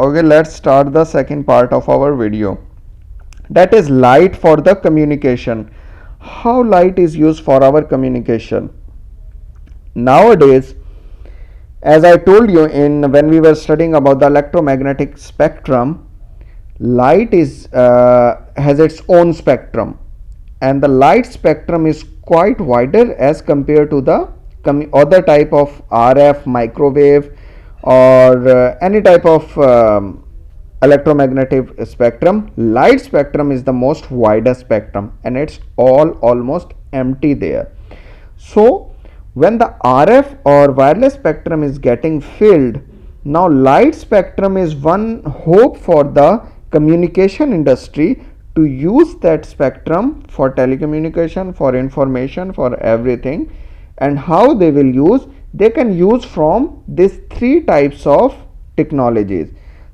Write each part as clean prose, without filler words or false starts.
Okay, let's start the second part of our video, that is light for the communication. How light is used for our communication nowadays? As I told you in when we were studying about the electromagnetic spectrum, light is has its own spectrum, and the light spectrum is quite wider as compared to the other type of RF, microwave, or any type of electromagnetic spectrum. Light spectrum is the most widest spectrum, and it's almost empty there. So when the RF or wireless spectrum is getting filled, now light spectrum is one hope for the communication industry to use that spectrum for telecommunication, for information, for everything. And how they will use? They can use from these three types of technologies.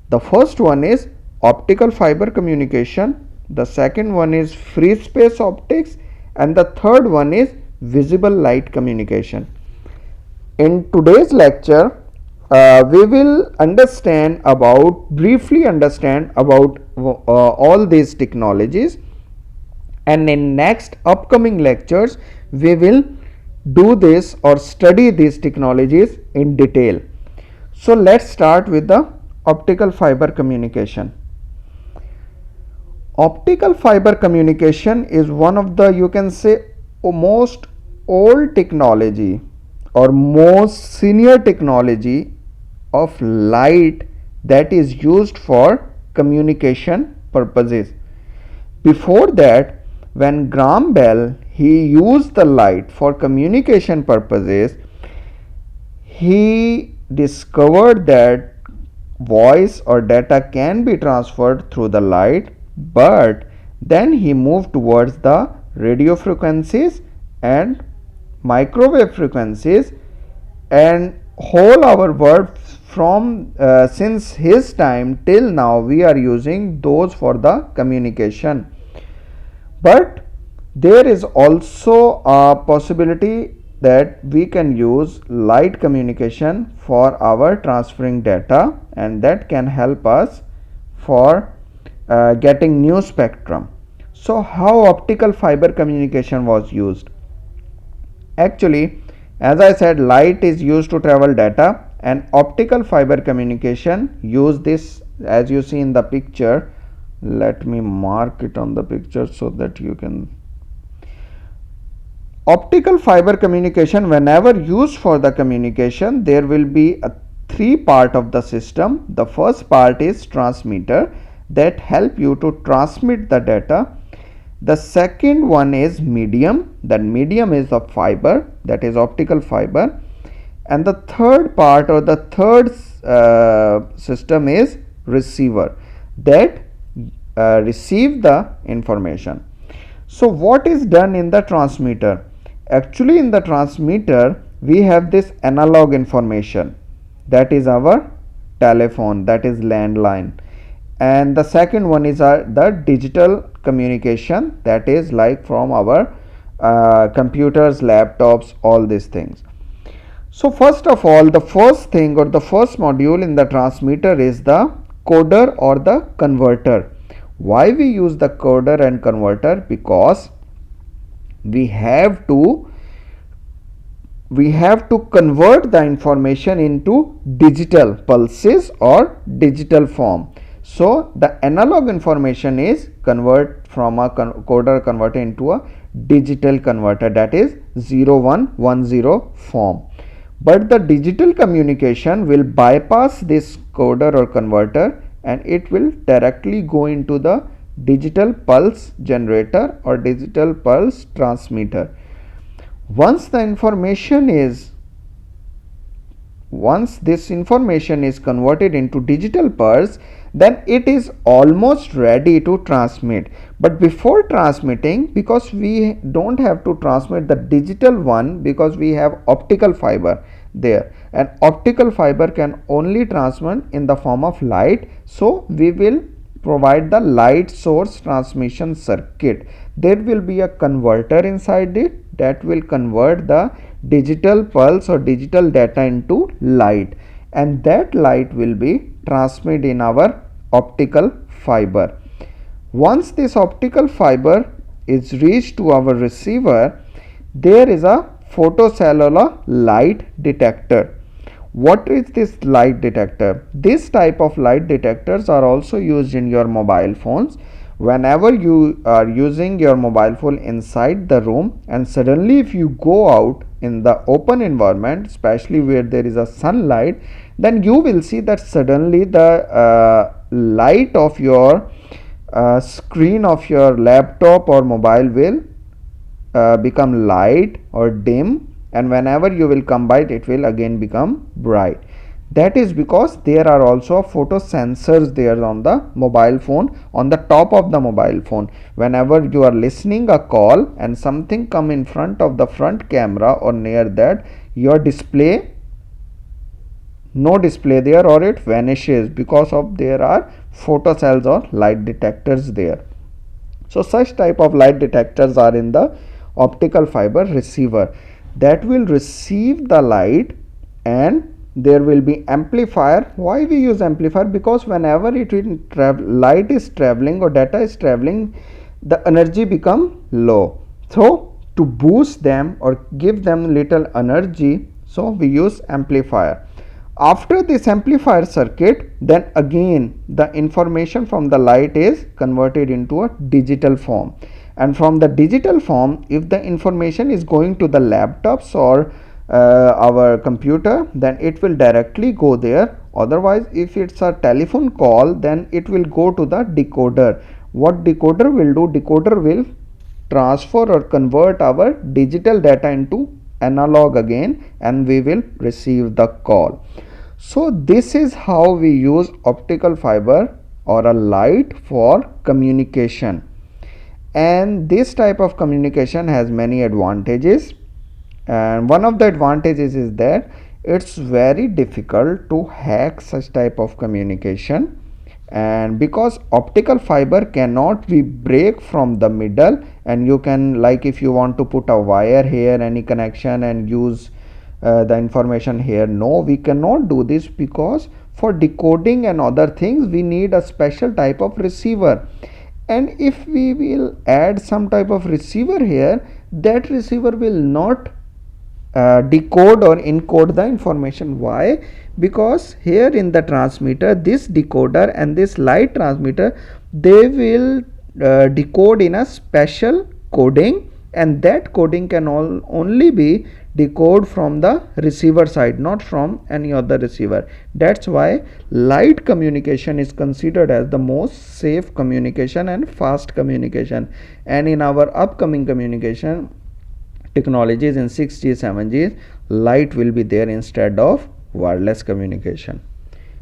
The first one is optical fiber communication, the second one is free space optics, and the third one is visible light communication. In today's lecture, we will briefly understand about all these technologies, and in next upcoming lectures we will do this or study these technologies in detail. So let's start with the optical fiber communication. Optical fiber communication is one of the, you can say, most old technology or most senior technology of light that is used for communication purposes. Before that, when Graham Bell he used the light for communication purposes, he discovered that voice or data can be transferred through the light, but then he moved towards the radio frequencies and microwave frequencies, and whole our world from since his time till now we are using those for the communication. But there is also a possibility that we can use light communication for our transferring data, and that can help us for getting new spectrum. So how optical fiber communication was used? Actually, as I said, light is used to travel data, and optical fiber communication use this, as you see in the picture. Let me mark it on the picture so that you can. Optical fiber communication, whenever used for the communication, there will be a three part of the system. The first part is transmitter that help you to transmit the data. The second one is medium, that medium is the fiber, that is optical fiber. And the third part or the third system is receiver that receive the information. So what is done in the transmitter? Actually, in the transmitter we have this analog information, that is our telephone, that is landline, and the second one is the digital communication, that is like from our computers, laptops, all these things. So first of all, the first thing or the first module in the transmitter is the coder or the converter. Why we use the coder and converter? Because we have to convert the information into digital pulses or digital form. So the analog information is convert from a coder converter into a digital converter, that is 0110 form. But the digital communication will bypass this coder or converter, and it will directly go into the digital pulse generator or digital pulse transmitter. Once this information is converted into digital pulse, then it is almost ready to transmit. But before transmitting, because we don't have to transmit the digital one, because we have optical fiber there, and optical fiber can only transmit in the form of light. So we will provide the light source transmission circuit. There will be a converter inside it that will convert the digital pulse or digital data into light, and that light will be transmitted in our optical fiber. Once this optical fiber is reached to our receiver, there is a photocellular light detector. What is this light detector? This type of light detectors are also used in your mobile phones. Whenever you are using your mobile phone inside the room and suddenly if you go out in the open environment, especially where there is a sunlight, then you will see that suddenly the light of your screen of your laptop or mobile will become light or dim, and whenever you will come by it will again become bright. That is because there are also photo sensors there on the mobile phone, on the top of the mobile phone. Whenever you are listening a call and something come in front of the front camera or near that, your display no display there or it vanishes because of there are photocells or light detectors there. So such type of light detectors are in the optical fiber receiver that will receive the light, and there will be amplifier. Why we use amplifier? Because whenever light is traveling or data is traveling, the energy become low. So to boost them or give them little energy, so we use amplifier. After this amplifier circuit, then again the information from the light is converted into a digital form, and from the digital form, if the information is going to the laptops or our computer, then it will directly go there. Otherwise, if it's a telephone call, then it will go to the decoder. What decoder will do? Decoder will transfer or convert our digital data into analog again, and we will receive the call. So this is how we use optical fiber or a light for communication, and this type of communication has many advantages, and one of the advantages is that it's very difficult to hack such type of communication, and because optical fiber cannot be break from the middle, and you can, like if you want to put a wire here, any connection, and use the information here, no, we cannot do this, because for decoding and other things we need a special type of receiver, and if we will add some type of receiver here, that receiver will not decode or encode the information. Why? Because here in the transmitter, this decoder and this light transmitter, they will decode in a special coding, and that coding can only be decode from the receiver side, not from any other receiver. That's why light communication is considered as the most safe communication and fast communication, and in our upcoming communication technologies in 6G 7G, light will be there instead of wireless communication.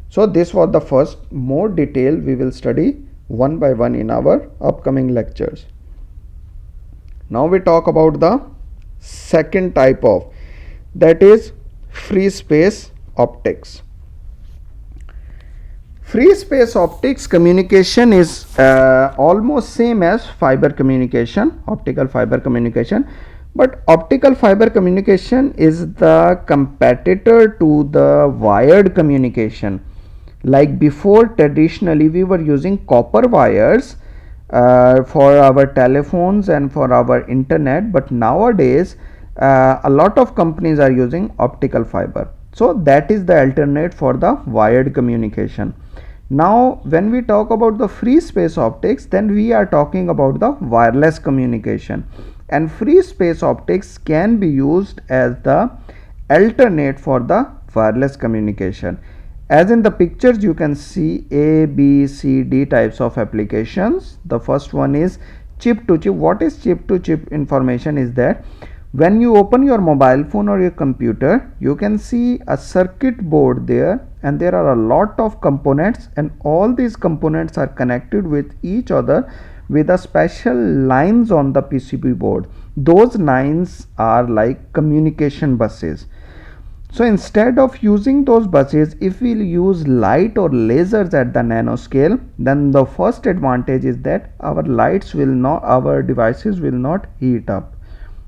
So this was the first. More detail we will study one by one in our upcoming lectures. Now we talk about the second type of, that is free space optics. Free space optics communication is almost same as fiber communication, optical fiber communication, but optical fiber communication is the competitor to the wired communication. Like before, traditionally we were using copper wires for our telephones and for our internet, but nowadays a lot of companies are using optical fiber. So that is the alternate for the wired communication. Now when we talk about the free space optics, then we are talking about the wireless communication, and free space optics can be used as the alternate for the wireless communication. As in the pictures you can see A, B, C, D types of applications. The first one is chip to chip. What is chip to chip information? Is that when you open your mobile phone or your computer, you can see a circuit board there, and there are a lot of components, and all these components are connected with each other with a special lines on the PCB board. Those lines are like communication buses. So instead of using those buses, if we use light or lasers at the nanoscale, then the first advantage is that our devices will not heat up.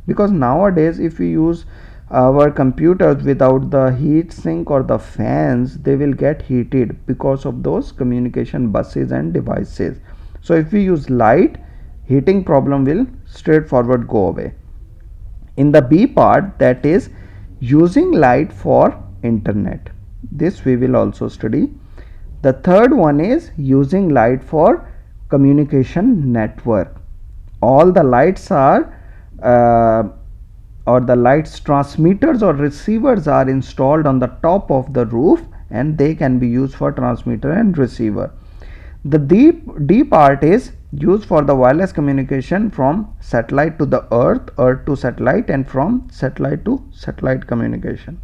Because nowadays if we use our computers without the heat sink or the fans, they will get heated because of those communication buses and devices. So if we use light, heating problem will straightforward go away. In the B part, that is using light for internet, this we will also study. The third one is using light for communication network. All the lights are or the lights transmitters or receivers are installed on the top of the roof, and they can be used for transmitter and receiver. The D part is used for the wireless communication from satellite to the earth, earth to satellite, and from satellite to satellite communication.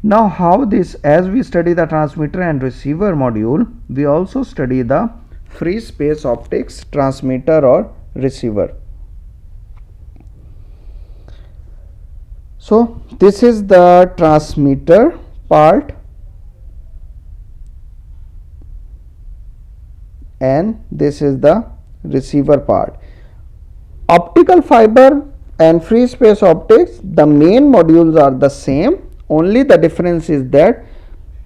Now how this, as we study the transmitter and receiver module, we also study the free space optics transmitter or receiver. So this is the transmitter part, and this is the receiver part. Optical fiber and free space optics, the main modules are the same, only the difference is that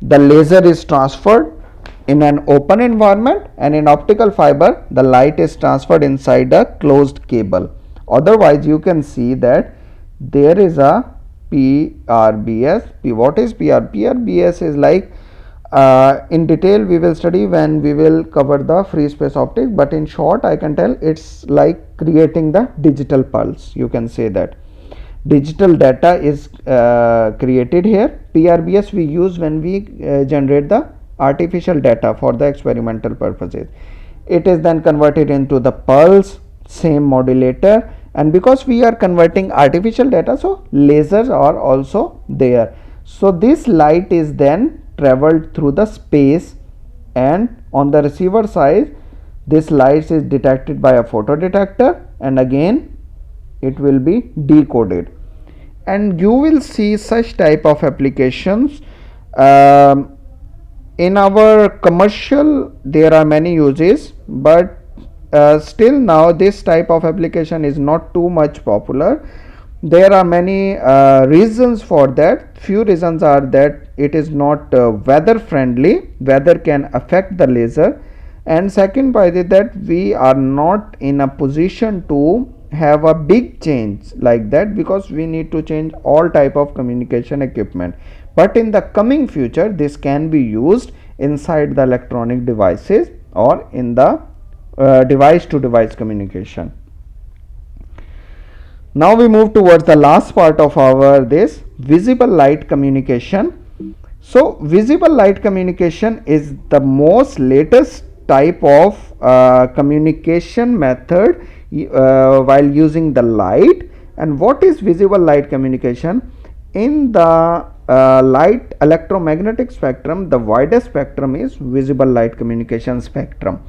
the laser is transferred in an open environment, and in optical fiber the light is transferred inside a closed cable. Otherwise you can see that there is a PRBS. What is PRBS is like, in detail we will study when we will cover the free space optic, but in short I can tell it's like creating the digital pulse. You can say that digital data is created here. PRBS we use when we generate the artificial data for the experimental purposes. It is then converted into the pulse, same modulator, and because we are converting artificial data, so lasers are also there. So this light is then traveled through the space, and on the receiver side this light is detected by a photodetector, and again it will be decoded. And you will see such type of applications in our commercial. There are many uses, but still now this type of application is not too much popular. There are many reasons for that. Few reasons are that it is not weather friendly, weather can affect the laser, and second part is that we are not in a position to have a big change like that, because we need to change all type of communication equipment. But in the coming future this can be used inside the electronic devices or in the device to device communication. Now we move towards the last part of our this visible light communication. So visible light communication is the most latest type of communication method while using the light. And what is visible light communication? In the light electromagnetic spectrum, the widest spectrum is visible light communication spectrum.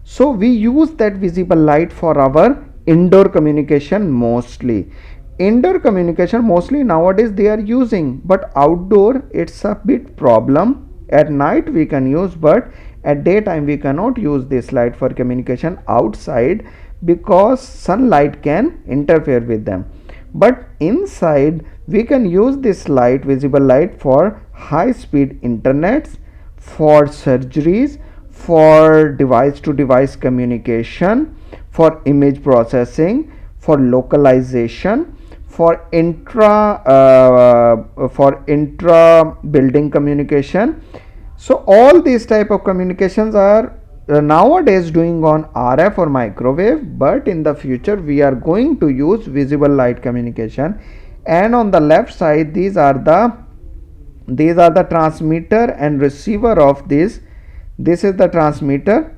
So we use that visible light for our indoor communication mostly. Indoor communication mostly nowadays they are using, but outdoor it's a bit problem. At night we can use, but at daytime we cannot use this light for communication outside because sunlight can interfere with them. But inside we can use this light, visible light, for high speed internets, for surgeries, for device to device communication, for image processing, for localization, for intra building communication. So all these type of communications are nowadays doing on RF or microwave, but in the future we are going to use visible light communication. And on the left side these are the transmitter and receiver of this. This is the transmitter,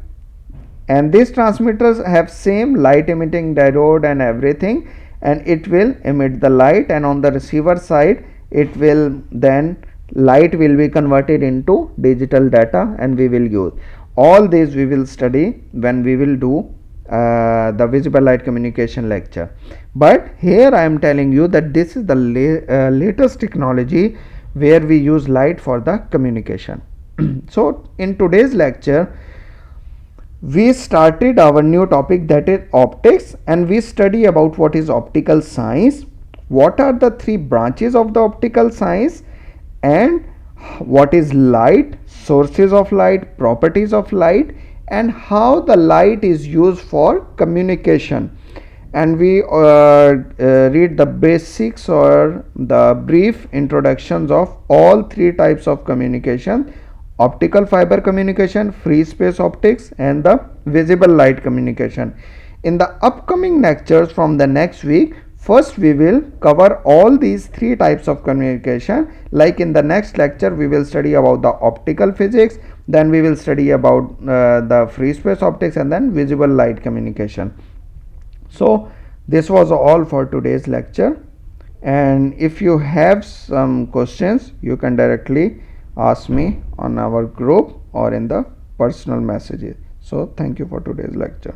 and these transmitters have same light emitting diode and everything, and it will emit the light, and on the receiver side it will then light will be converted into digital data and we will use. All these we will study when we will do the visible light communication lecture. But here I am telling you that this is the latest technology where we use light for the communication. So in today's lecture we started our new topic, that is optics, and we study about what is optical science. what are the three branches of the optical science, and what is light, sources of light, properties of light, and how the light is used for communication. And we read the basics or the brief introductions of all three types of communication: optical fiber communication, free space optics, and the visible light communication. In the upcoming lectures from the next week, first we will cover all these three types of communication. Like in the next lecture we will study about the optical physics, then we will study about the free space optics, and then visible light communication. So this was all for today's lecture, and if you have some questions you can directly ask me on our group or in the personal messages. So thank you for today's lecture.